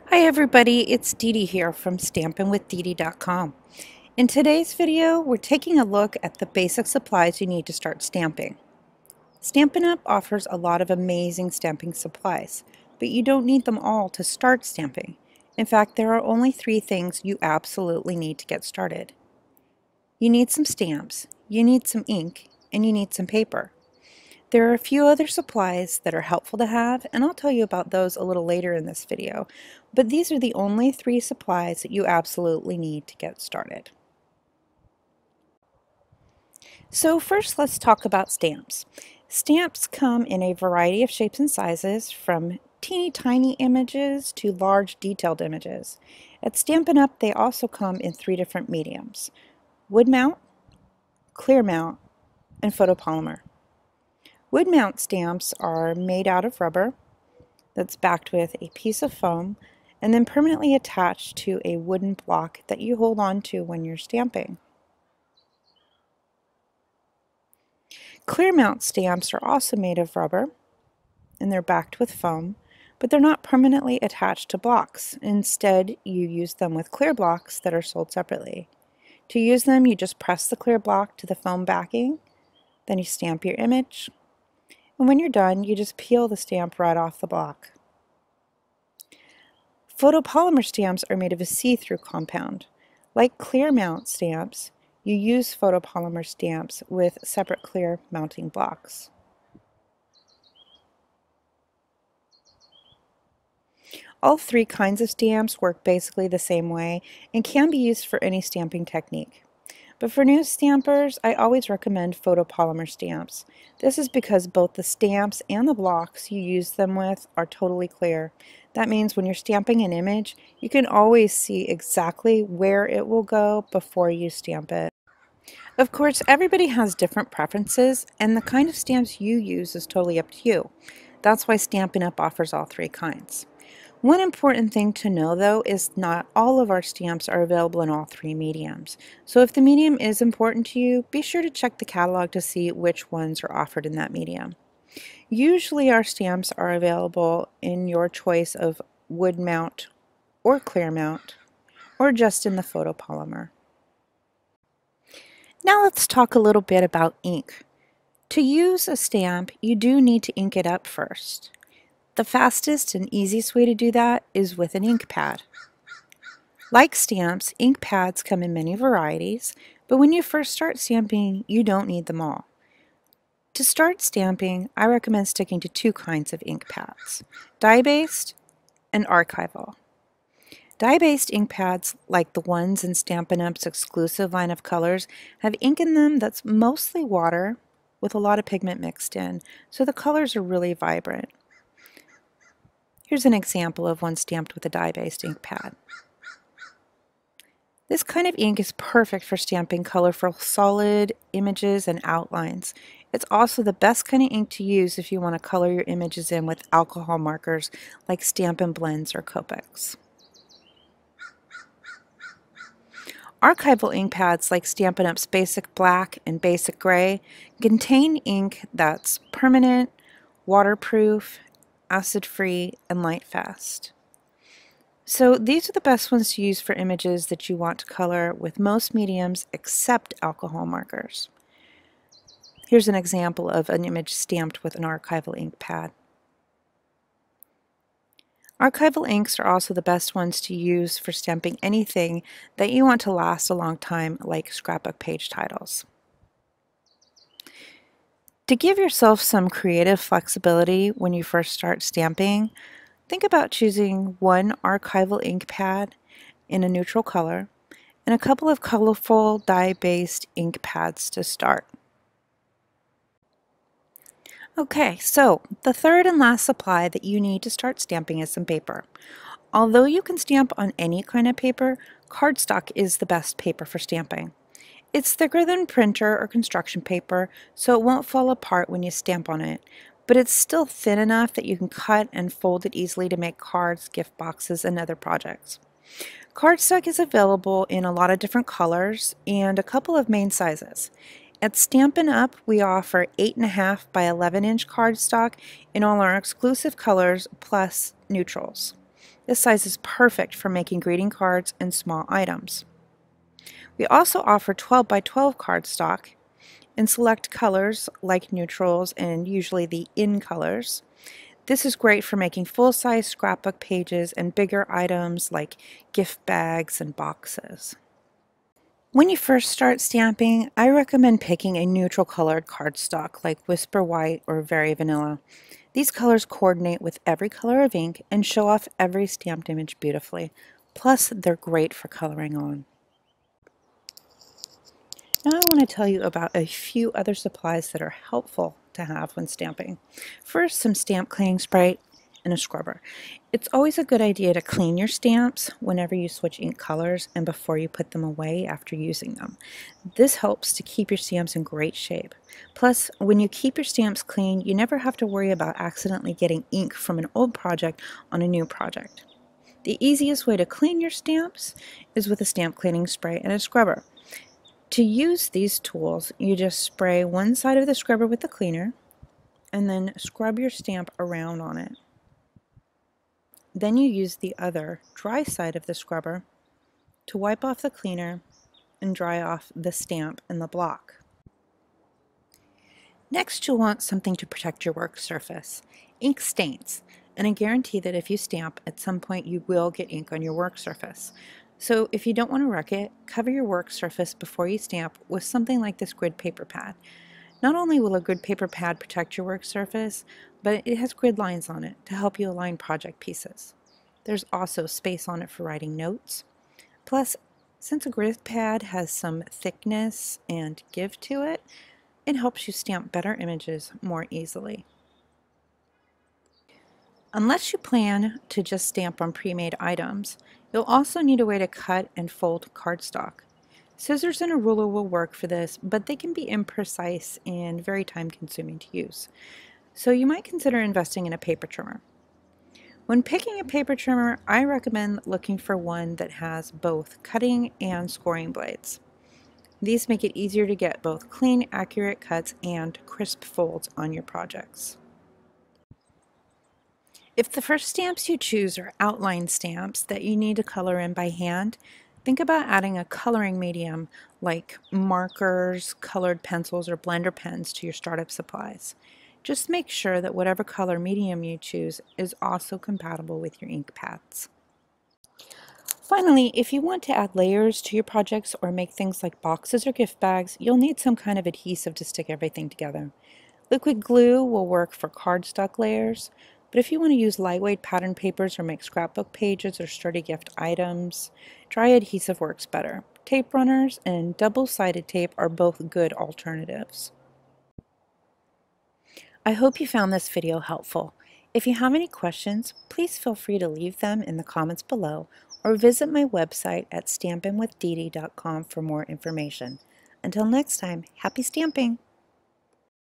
Hi everybody, it's Deedee here from stampinwithdeedee.com. In today's video, we're taking a look at the basic supplies you need to start stamping. Stampin' Up! Offers a lot of amazing stamping supplies, but you don't need them all to start stamping. In fact, there are only 3 things you absolutely need to get started. You need some stamps, you need some ink, and you need some paper. There are a few other supplies that are helpful to have, and I'll tell you about those a little later in this video, but these are the only 3 supplies that you absolutely need to get started. So first let's talk about stamps. Stamps come in a variety of shapes and sizes, from teeny tiny images to large detailed images. At Stampin' Up! They also come in 3 different mediums: wood mount, clear mount, and photopolymer. Wood mount stamps are made out of rubber that's backed with a piece of foam and then permanently attached to a wooden block that you hold on to when you're stamping. Clear mount stamps are also made of rubber and they're backed with foam, but they're not permanently attached to blocks. Instead, you use them with clear blocks that are sold separately. To use them, you just press the clear block to the foam backing, then you stamp your image, and when you're done, you just peel the stamp right off the block. Photopolymer stamps are made of a see-through compound. Like clear mount stamps, you use photopolymer stamps with separate clear mounting blocks. All 3 kinds of stamps work basically the same way and can be used for any stamping technique. But for new stampers, I always recommend photopolymer stamps. This is because both the stamps and the blocks you use them with are totally clear. That means when you're stamping an image, you can always see exactly where it will go before you stamp it. Of course, everybody has different preferences, and the kind of stamps you use is totally up to you. That's why Stampin' Up! Offers all 3 kinds. One important thing to know, though, is not all of our stamps are available in all 3 mediums. So if the medium is important to you, be sure to check the catalog to see which ones are offered in that medium. Usually our stamps are available in your choice of wood mount or clear mount, or just in the photopolymer. Now let's talk a little bit about ink. To use a stamp, you do need to ink it up first. The fastest and easiest way to do that is with an ink pad. Like stamps, ink pads come in many varieties, but when you first start stamping, you don't need them all. To start stamping, I recommend sticking to 2 kinds of ink pads: dye-based and archival. Dye-based ink pads, like the ones in Stampin' Up's exclusive line of colors, have ink in them that's mostly water with a lot of pigment mixed in, so the colors are really vibrant. Here's an example of one stamped with a dye-based ink pad. This kind of ink is perfect for stamping colorful solid images and outlines. It's also the best kind of ink to use if you want to color your images in with alcohol markers like Stampin' Blends or Copics. Archival ink pads like Stampin' Up's Basic Black and Basic Gray contain ink that's permanent, waterproof, acid-free, and light-fast. So these are the best ones to use for images that you want to color with most mediums except alcohol markers. Here's an example of an image stamped with an archival ink pad. Archival inks are also the best ones to use for stamping anything that you want to last a long time, like scrapbook page titles. To give yourself some creative flexibility when you first start stamping, think about choosing one archival ink pad in a neutral color and a couple of colorful dye-based ink pads to start. Okay, so the third and last supply that you need to start stamping is some paper. Although you can stamp on any kind of paper, cardstock is the best paper for stamping. It's thicker than printer or construction paper, so it won't fall apart when you stamp on it, but it's still thin enough that you can cut and fold it easily to make cards, gift boxes, and other projects. Cardstock is available in a lot of different colors and a couple of main sizes. At Stampin' Up! We offer 8.5 by 11 inch cardstock in all our exclusive colors plus neutrals. This size is perfect for making greeting cards and small items. We also offer 12 by 12 cardstock in select colors like neutrals and usually the in colors. This is great for making full-size scrapbook pages and bigger items like gift bags and boxes. When you first start stamping, I recommend picking a neutral colored cardstock like Whisper White or Very Vanilla. These colors coordinate with every color of ink and show off every stamped image beautifully. Plus, they're great for coloring on. Now I want to tell you about a few other supplies that are helpful to have when stamping. First, some stamp cleaning spray and a scrubber. It's always a good idea to clean your stamps whenever you switch ink colors and before you put them away after using them. This helps to keep your stamps in great shape. Plus, when you keep your stamps clean, you never have to worry about accidentally getting ink from an old project on a new project. The easiest way to clean your stamps is with a stamp cleaning spray and a scrubber. To use these tools, you just spray one side of the scrubber with the cleaner and then scrub your stamp around on it. Then you use the other dry side of the scrubber to wipe off the cleaner and dry off the stamp and the block. Next, you'll want something to protect your work surface. Ink stains, and I guarantee that if you stamp, at some point you will get ink on your work surface. So if you don't want to wreck it, cover your work surface before you stamp with something like this grid paper pad. Not only will a grid paper pad protect your work surface, but it has grid lines on it to help you align project pieces. There's also space on it for writing notes. Plus, since a grid pad has some thickness and give to it, it helps you stamp better images more easily. Unless you plan to just stamp on pre-made items, you'll also need a way to cut and fold cardstock. Scissors and a ruler will work for this, but they can be imprecise and very time-consuming to use. So you might consider investing in a paper trimmer. When picking a paper trimmer, I recommend looking for one that has both cutting and scoring blades. These make it easier to get both clean, accurate cuts and crisp folds on your projects. If the first stamps you choose are outline stamps that you need to color in by hand, think about adding a coloring medium like markers, colored pencils, or blender pens to your startup supplies. Just make sure that whatever color medium you choose is also compatible with your ink pads. Finally, if you want to add layers to your projects or make things like boxes or gift bags, you'll need some kind of adhesive to stick everything together. Liquid glue will work for cardstock layers, but if you want to use lightweight pattern papers or make scrapbook pages or sturdy gift items, dry adhesive works better. Tape runners and double-sided tape are both good alternatives. I hope you found this video helpful. If you have any questions, please feel free to leave them in the comments below or visit my website at stampinwithdeedee.com for more information. Until next time, happy stamping!